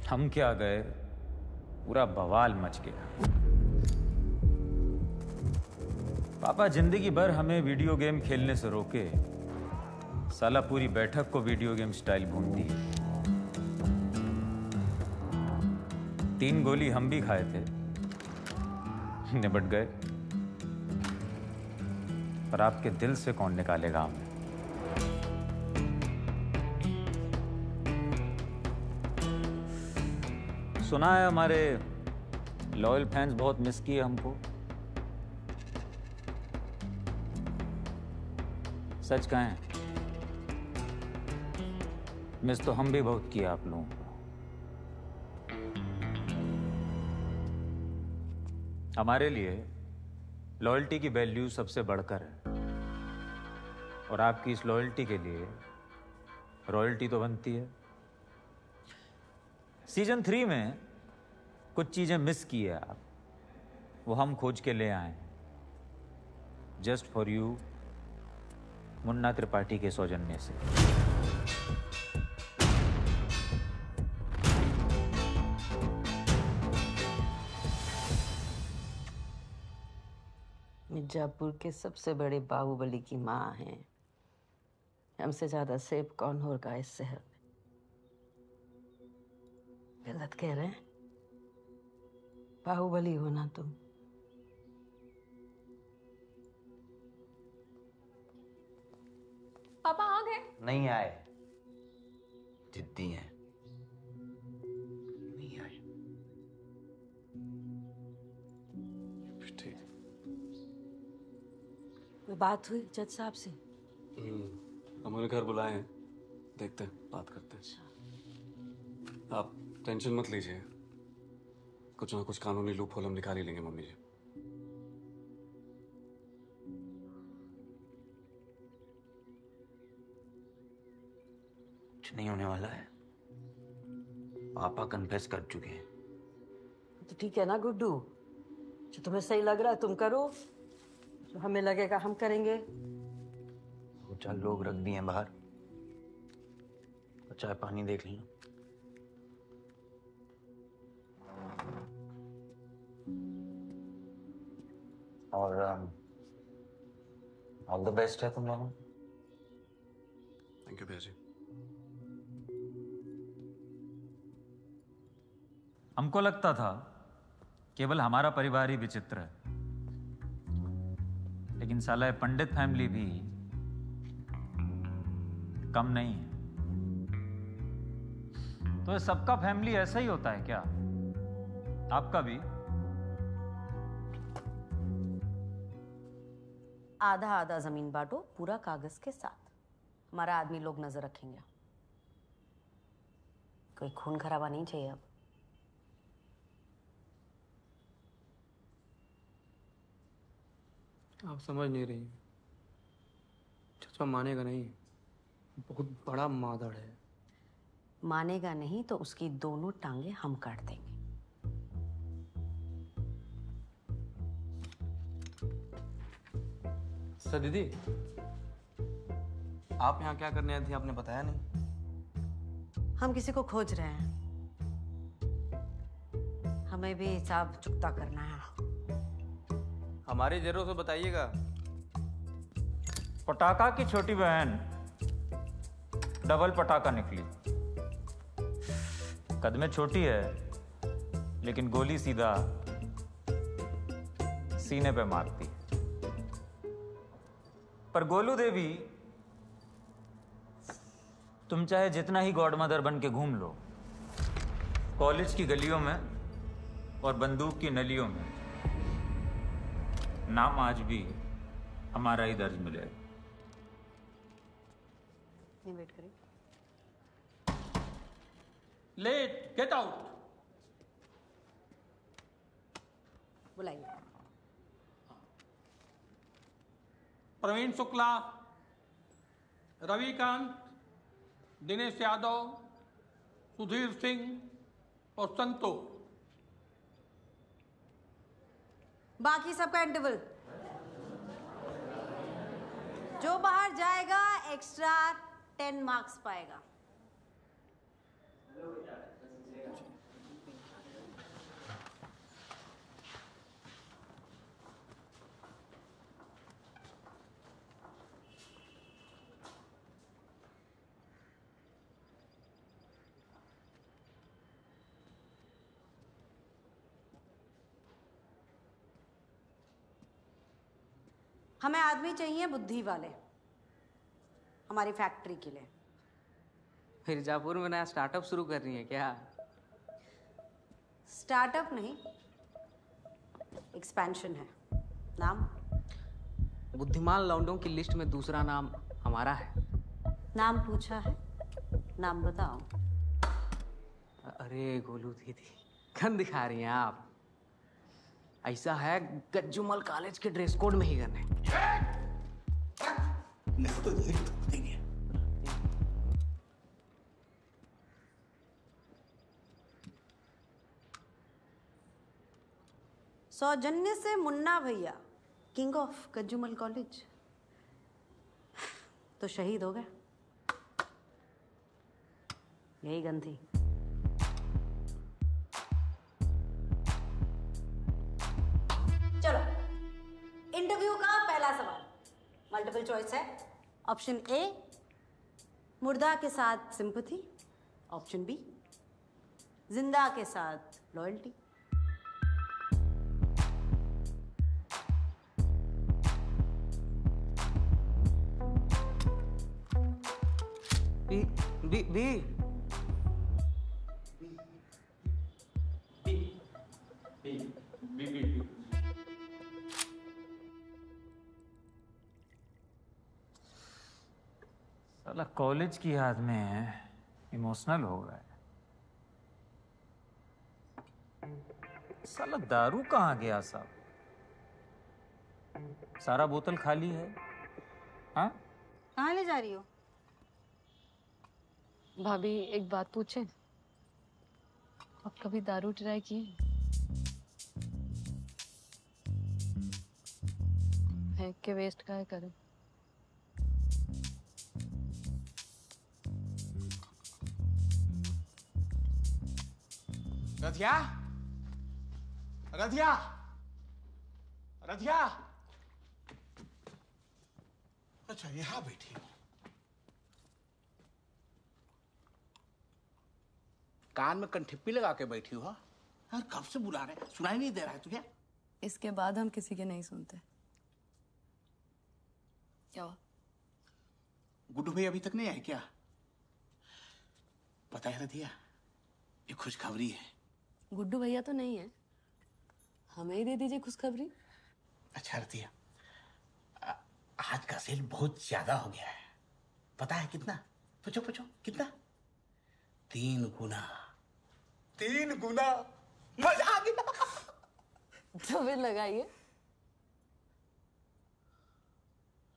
हम क्या गए, पूरा बवाल मच गया। पापा जिंदगी भर हमें वीडियो गेम खेलने से रोके, साला पूरी बैठक को वीडियो गेम स्टाइल भून दी। 3 गोली हम भी खाए थे, निपट गए, पर आपके दिल से कौन निकालेगा हमें। सुना है हमारे लॉयल फैंस बहुत मिस किए हमको। सच कहें, मिस तो हम भी बहुत किया आप लोगों को। हमारे लिए लॉयल्टी की वैल्यू सबसे बढ़कर है, और आपकी इस लॉयल्टी के लिए रॉयल्टी तो बनती है। सीजन 3 में कुछ चीजें मिस की है आप, वो हम खोज के ले आए हैं, just for you, Munna Tripathi के सौजन्य से। मिर्जापुर के सबसे बड़े बाहुबली की माँ हैं। हमसे ज्यादा सेफ कौन होगा इस शहर में? गलत कह रहे हैं? बाहुबली हो ना तुम। पापा आ गए? नहीं आए, जिद्दी हैं, नहीं आए। ठीक। कोई बात हुई जज साहब से? हमारे घर बुलाए हैं, देखते हैं, बात करते हैं। आप टेंशन मत लीजिए, कुछ ना कुछ कानूनी लूप होल हम निकाल ही लेंगे मम्मी जी। कुछ नहीं होने वाला है, पापा कन्फेस कर चुके हैं। तो ठीक है ना गुड्डू, जो तुम्हें सही लग रहा है तुम करो, जो हमें लगेगा हम करेंगे। वो 4 लोग रख दिए हैं बाहर, और चाय पानी देख लेना। और ऑल द बेस्ट है तुम दोनों। थैंक यू भैया जी। हमको लगता था केवल हमारा परिवार ही विचित्र है, लेकिन साला ये पंडित फैमिली भी कम नहीं है। तो ये सबका फैमिली ऐसा ही होता है क्या? आपका भी? आधा आधा जमीन बांटो, पूरा कागज के साथ। हमारा आदमी लोग नजर रखेंगे। कोई खून खराबा नहीं चाहिए अब। आप समझ नहीं रही, चचा मानेगा नहीं, बहुत बड़ा मादड़ है। मानेगा नहीं तो उसकी दोनों टांगे हम काट देंगे। सर दीदी, आप यहाँ क्या करने आई थी, आपने बताया नहीं। हम किसी को खोज रहे हैं, हमें भी हिसाब चुकता करना है। हमारी जरूर से बताइएगा। पटाखा की छोटी बहन डबल पटाखा निकली। कद में छोटी है, लेकिन गोली सीधा सीने पे मारती है। पर गोलू देवी, तुम चाहे जितना ही गॉड मदर बन के घूम लो, कॉलेज की गलियों में और बंदूक की नलियों में नाम आज भी हमारा ही दर्ज मिलेगा। वेट करें। Late, get out. बुलाइए। प्रवीण शुक्ला, रविकांत, दिनेश यादव, सुधीर सिंह और संतोष। बाकी सबका इंटरवल। जो बाहर जाएगा एक्स्ट्रा 10 मार्क्स पाएगा। हमें आदमी चाहिए बुद्धि वाले, हमारी फैक्ट्री के लिए। मिर्जापुर में नया स्टार्टअप शुरू कर रही है क्या? स्टार्टअप नहीं, एक्सपेंशन है। नाम? बुद्धिमान लौंडों की लिस्ट में दूसरा नाम हमारा है। नाम पूछा है, नाम बताओ। अरे गोलू दीदी, गन दिखा रही हैं आप। ऐसा है, गज्जूमल कॉलेज के ड्रेस कोड में ही गन है। नहीं तो देंगे। सौजन्य से मुन्ना भैया, किंग ऑफ गज्जूमल कॉलेज, तो शहीद हो गए। यही गन थी। चलो, इंटरव्यू का पहला सवाल मल्टीपल चॉइस है। ऑप्शन ए, मुर्दा के साथ सिंपैथी। ऑप्शन बी, जिंदा के साथ लॉयल्टी। बी बी बी साला कॉलेज की याद में इमोशनल हो गए। साला दारू कहाँ गया साहब? सारा बोतल खाली है। हाँ, कहाँ ले जा रही हो? भाभी एक बात पूछे, आप कभी दारू ट्राई किए फेंक के वेस्ट काहे करें? रधिया, रधिया, रधिया। अच्छा यहाँ बैठी हो। कान में कंठिप्पी लगा के बैठी हो? यार कब से बुला रहे, सुनाई नहीं दे रहा है तुझे? इसके बाद हम किसी के नहीं सुनते। क्या हुआ? गुड्डू भाई अभी तक नहीं आए क्या? पता है रधिया, ये खुशखबरी है। गुड्डू भैया तो नहीं है, हमें ही दे दीजिए खुशखबरी। अच्छा रधिया, आज का सेल बहुत ज्यादा हो गया है। पता है कितना? पूछो पूछो कितना? 3 गुना। 3 गुना। मजा आ गया। तो फिर लगाइए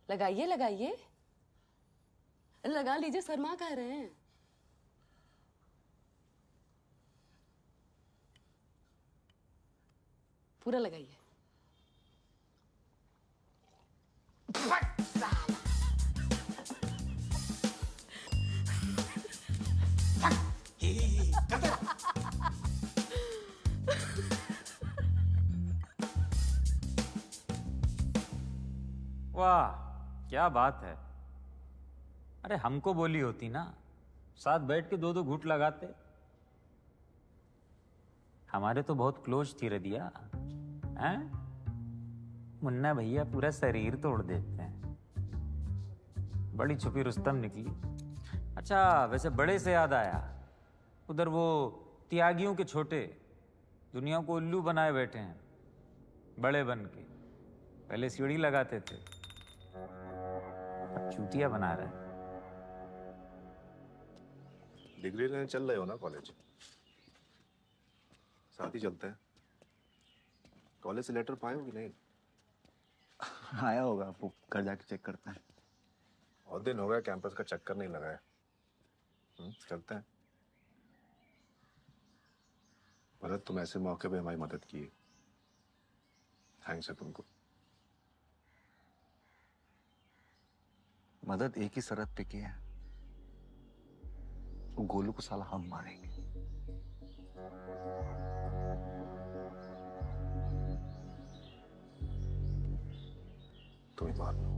लगाइए लगाइए, लगा लीजिए, शर्मा कह रहे हैं। पूरा लगाइए। वाह क्या बात है। अरे हमको बोली होती ना, साथ बैठ के 2-2 घूंट लगाते। हमारे तो बहुत क्लोज थी रदिया। हैं? मुन्ना भैया पूरा शरीर तोड़ देते हैं। बड़ी छुपी रुस्तम निकली। अच्छा वैसे बड़े से याद आया, उधर वो त्यागियों के छोटे दुनिया को उल्लू बनाए बैठे हैं, बड़े बन के। पहले सीढ़ी लगाते थे, अब चूतिया बना रहे हैं। डिग्री लेने चल रहे हो ना कॉलेज? साथ ही चलते हैं। कॉलेज से लेटर पाए हो कि नहीं? आया होगा, आपको घर जाके चेक करते हैं। बहुत दिन हो गया कैंपस का चक्कर नहीं लगाया। चलते हैं। भरत तुम ऐसे मौके पे हमारी मदद की, थैंक्स है तुमको। मदद एक ही शर्त पे की है, वो गोलू को साला हम मारेंगे। तुम ही मार लो।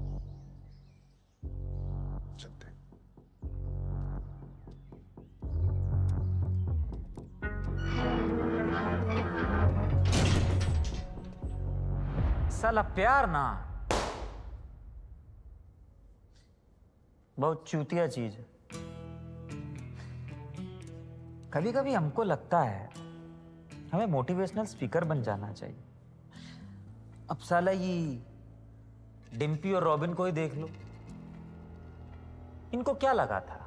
चलते हैं। साला प्यार ना, बहुत चूतिया चीज है। कभी कभी हमको लगता है हमें मोटिवेशनल स्पीकर बन जाना चाहिए। अब साला ये डिम्पी और रॉबिन को ही देख लो, इनको क्या लगा था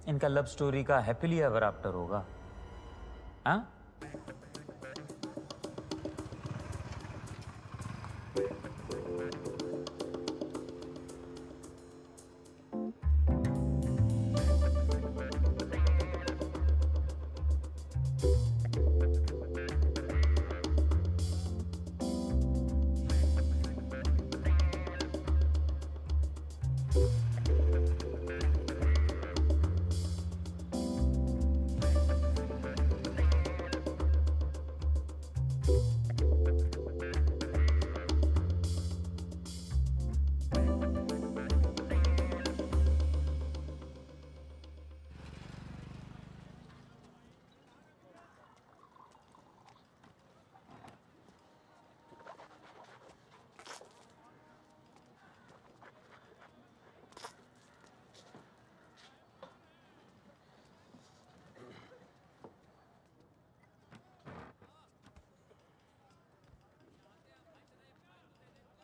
इनका लव स्टोरी का हैप्पीली एवर आफ्टर होगा? हाँ?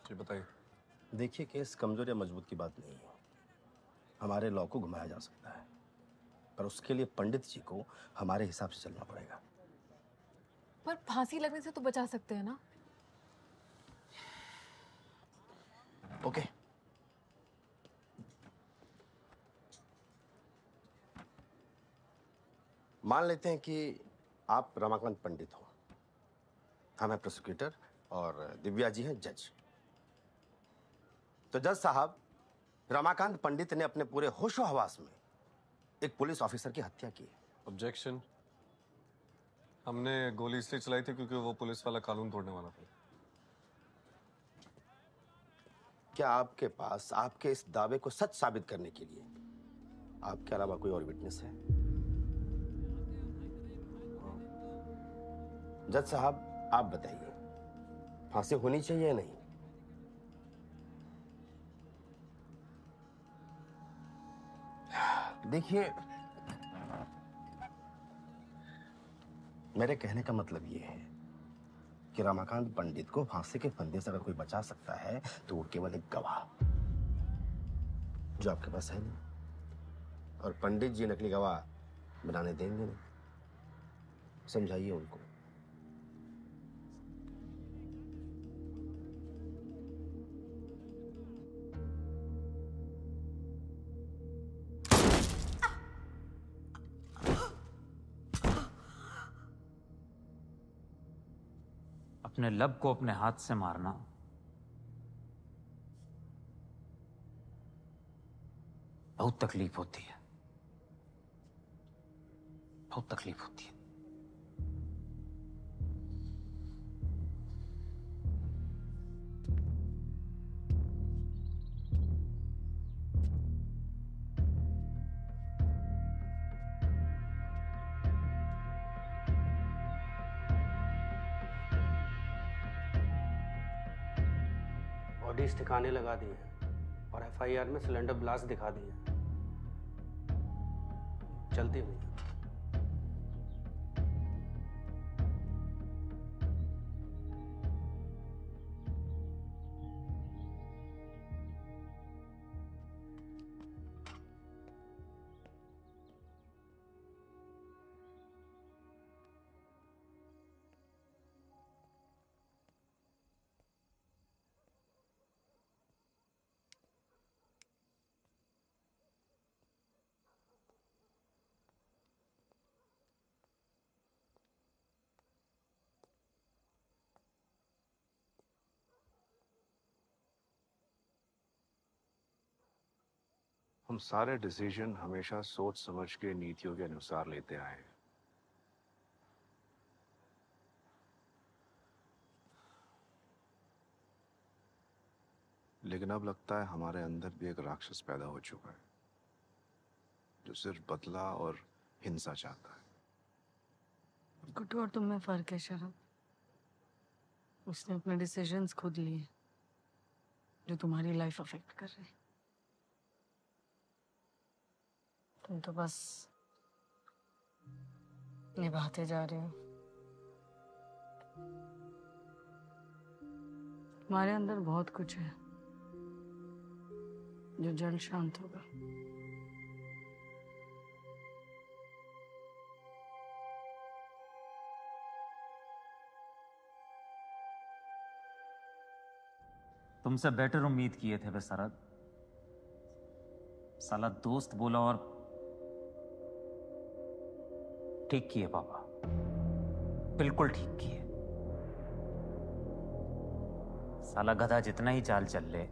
जी बताइए। देखिए, केस कमजोर या मजबूत की बात नहीं है। हमारे लॉ को घुमाया जा सकता है, पर उसके लिए पंडित जी को हमारे हिसाब से चलना पड़ेगा। पर फांसी लगने से तो बचा सकते हैं ना? ओके। मान लेते हैं कि आप रमाकांत पंडित हो, हम हैं प्रोसिक्यूटर और दिव्या जी हैं जज। तो जज साहब, रमाकांत पंडित ने अपने पूरे होशो हवास में एक पुलिस ऑफिसर की हत्या की। ऑब्जेक्शन। हमने गोली इसलिए चलाई थी क्योंकि वो पुलिस वाला कानून तोड़ने वाला था। क्या आपके पास आपके इस दावे को सच साबित करने के लिए आपके अलावा कोई और विटनेस है? जज साहब, आप बताइए, फांसी होनी चाहिए या नहीं? देखिए, मेरे कहने का मतलब यह है कि रमाकांत पंडित को फांसी के फंदे से अगर कोई बचा सकता है तो वो केवल एक गवाह, जो आपके पास है नहीं। और पंडित जी नकली गवाह बनाने देंगे नहीं। समझाइए उनको। अपने लब को अपने हाथ से मारना बहुत तकलीफ होती है, बहुत तकलीफ होती है। बॉडीज ठिकाने लगा दी हैं और एफआईआर में सिलेंडर ब्लास्ट दिखा दिए हैं। चलती हुई। हम सारे डिसीजन हमेशा सोच समझ के नीतियों के अनुसार लेते आए हैं। लेकिन अब लगता है हमारे अंदर भी एक राक्षस पैदा हो चुका है जो सिर्फ बदला और हिंसा चाहता है। गुड्डू और तुम में फर्क है शरद। उसने अपने डिसीजंस खुद लिए जो तुम्हारी लाइफ अफेक्ट कर रहे हैं। तुम तो बस निभाते जा रहे हो। तुम्हारे अंदर बहुत कुछ है जो जल्द शांत होगा। तुमसे बेटर उम्मीद किए थे बेसरद। साला दोस्त बोला और ठीक किए पापा, बिल्कुल ठीक किए। साला गधा जितना ही चाल चल ले,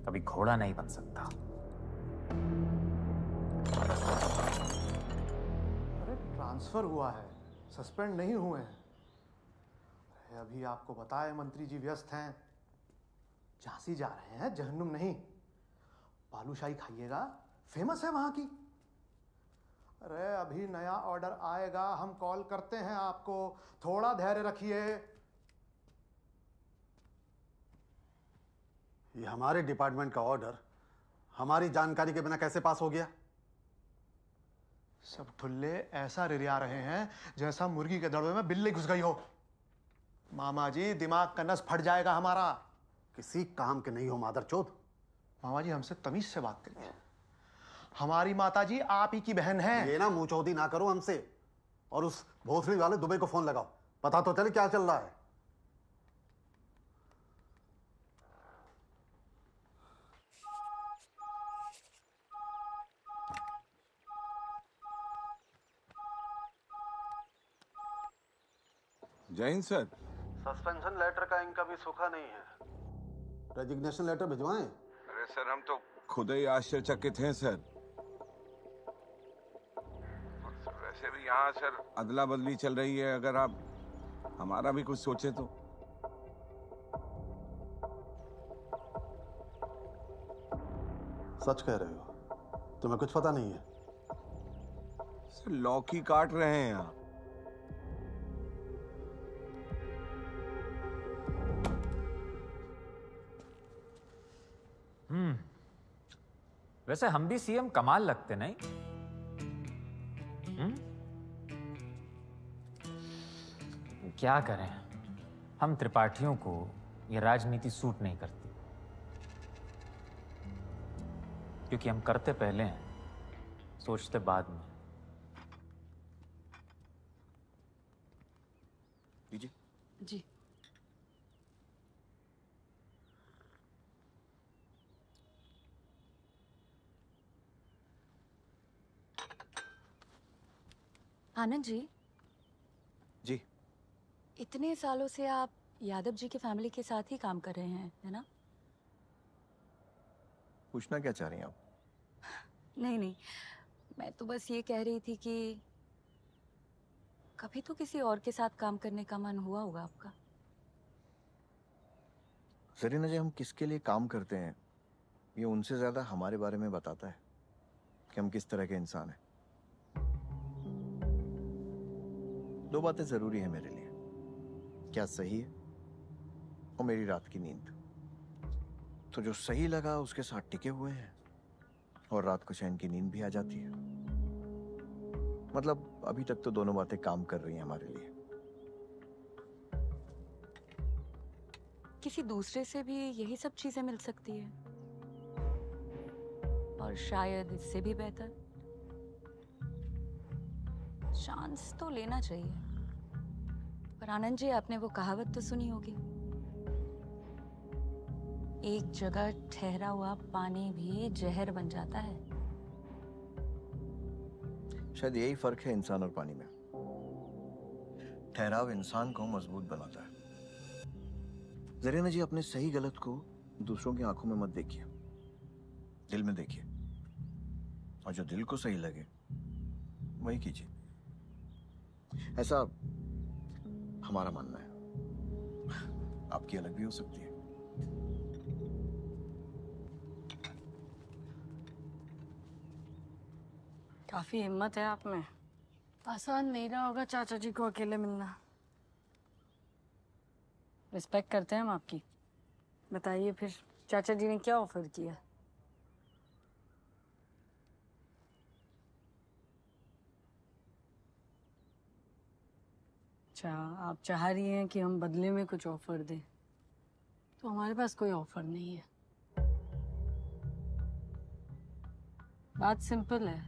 कभी घोड़ा नहीं बन सकता। अरे ट्रांसफर हुआ है, सस्पेंड नहीं हुए हैं। अरे अभी आपको बताए मंत्री जी व्यस्त हैं, झांसी जा रहे हैं, जहन्नुम नहीं। बालूशाही खाइएगा, फेमस है वहां की। अरे अभी नया ऑर्डर आएगा, हम कॉल करते हैं आपको, थोड़ा धैर्य रखिए। ये हमारे डिपार्टमेंट का ऑर्डर हमारी जानकारी के बिना कैसे पास हो गया? सब ठुल्ले ऐसा रिरिया रहे हैं जैसा मुर्गी के दड़वे में बिल्ली घुस गई हो। मामा जी, दिमाग का नस फट जाएगा हमारा। किसी काम के नहीं हो मादरचोद। मामा जी, हमसे तमीज से बात करिए। हमारी माता जी आप ही की बहन है। ये ना मुंहचौदी ना करो हमसे। और उस भोसड़ी वाले दुबई को फोन लगाओ, पता तो चले क्या चल रहा है। जय हिंद सर। सस्पेंशन लेटर का इनका भी सूखा नहीं है, रेजिग्नेशन लेटर भिजवाएं? अरे सर, हम तो खुद ही आश्चर्यचकित हैं सर। वैसे भी यहाँ सर अदला बदली चल रही है, अगर आप हमारा भी कुछ सोचे तो। सच कह रहे हो? तुम्हें कुछ पता नहीं है? सर लौकी काट रहे हैं यहाँ। वैसे हम भी सीएम कमाल लगते नहीं? क्या करें, हम त्रिपाठियों को ये राजनीति सूट नहीं करती, क्योंकि हम करते पहले हैं, सोचते बाद में। लीजिए। जी। आनंद जी। जी। इतने सालों से आप यादव जी की फैमिली के साथ ही काम कर रहे हैं, है ना? पूछना क्या चाह रही हैं आप? नहीं नहीं, मैं तो बस ये कह रही थी कि कभी तो किसी और के साथ काम करने का मन हुआ होगा आपका। जरीना जी, हम किसके लिए काम करते हैं ये उनसे ज्यादा हमारे बारे में बताता है कि हम किस तरह के इंसान हैं। दो बातें जरूरी है मेरे लिए, क्या सही है और मेरी रात की नींद। तो जो सही लगा उसके साथ टिके हुए हैं और रात को चैन की नींद भी आ जाती है। मतलब अभी तक तो दोनों बातें काम कर रही हैं हमारे लिए। किसी दूसरे से भी यही सब चीजें मिल सकती है, और शायद इससे भी बेहतर। चांस तो लेना चाहिए। पर आनंद जी, आपने वो कहावत तो सुनी होगी, एक जगह ठहरा हुआ पानी भी जहर बन जाता है। शायद यही फर्क है इंसान और पानी में। ठहराव इंसान को मजबूत बनाता है। जरीना जी, अपने सही गलत को दूसरों की आंखों में मत देखिए, दिल में देखिए, और जो दिल को सही लगे वही कीजिए। ऐसा हमारा मानना है, आपकी अलग भी हो सकती है। काफी हिम्मत है आप में। आसान नहीं रहा होगा चाचा जी को अकेले मिलना। रिस्पेक्ट करते हैं हम आपकी। बताइए फिर चाचा जी ने क्या ऑफर किया? अच्छा, आप चाह रही हैं कि हम बदले में कुछ ऑफर दें, तो हमारे पास कोई ऑफर नहीं है। बात सिंपल है,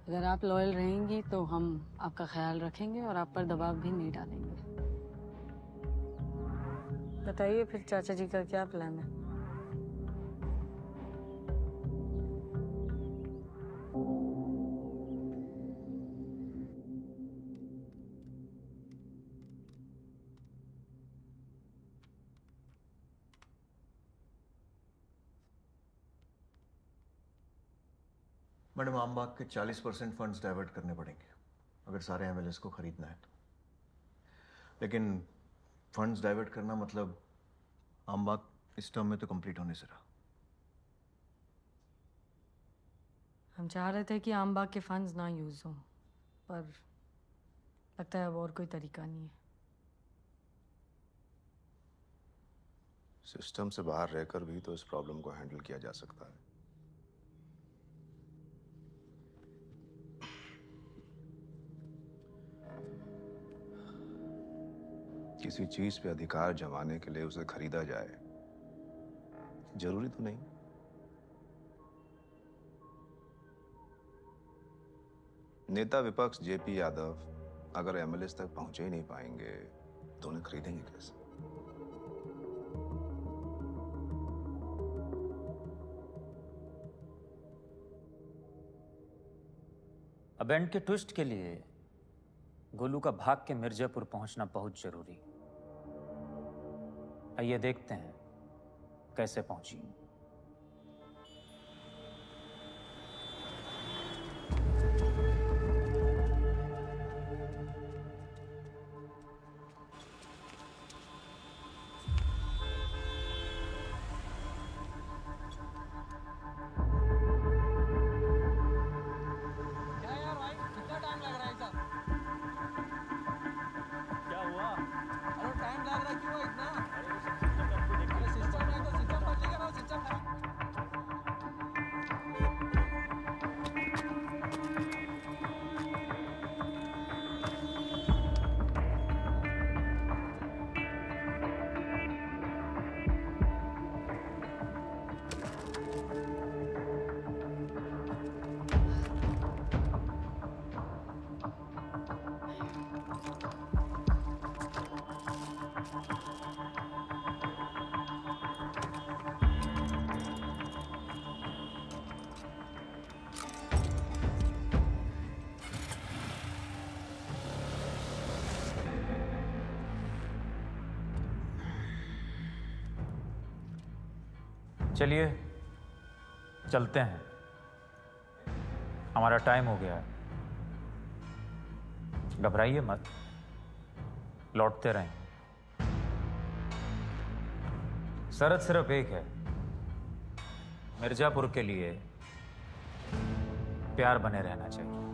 अगर आप लॉयल रहेंगी तो हम आपका ख्याल रखेंगे और आप पर दबाव भी नहीं डालेंगे। बताइए फिर चाचा जी का क्या प्लान है? मैडम, आमबाग के 40% फंड्स डाइवर्ट करने पड़ेंगे अगर सारे एमएलएस को खरीदना है तो। लेकिन फंड्स डाइवर्ट करना मतलब आमबाग इस टर्म में तो कंप्लीट होने से रहा। हम चाह रहे थे कि आमबाग के फंड्स ना यूज हों, पर लगता है अब और कोई तरीका नहीं है। सिस्टम से बाहर रहकर भी तो इस प्रॉब्लम को हैंडल किया जा सकता है। किसी चीज पे अधिकार जमाने के लिए उसे खरीदा जाए, जरूरी तो नहीं। नेता विपक्ष जेपी यादव अगर एमएलएस तक पहुंचे ही नहीं पाएंगे तो उन्हें खरीदेंगे कैसे? अब एंड के ट्विस्ट के लिए गोलू का भाग के मिर्जापुर पहुंचना बहुत जरूरी। आइए देखते हैं कैसे पहुंची। चलिए चलते हैं, हमारा टाइम हो गया है। घबराइए मत, लौटते रहें। शर्त सिर्फ एक है, मिर्जापुर के लिए प्यार बने रहना चाहिए।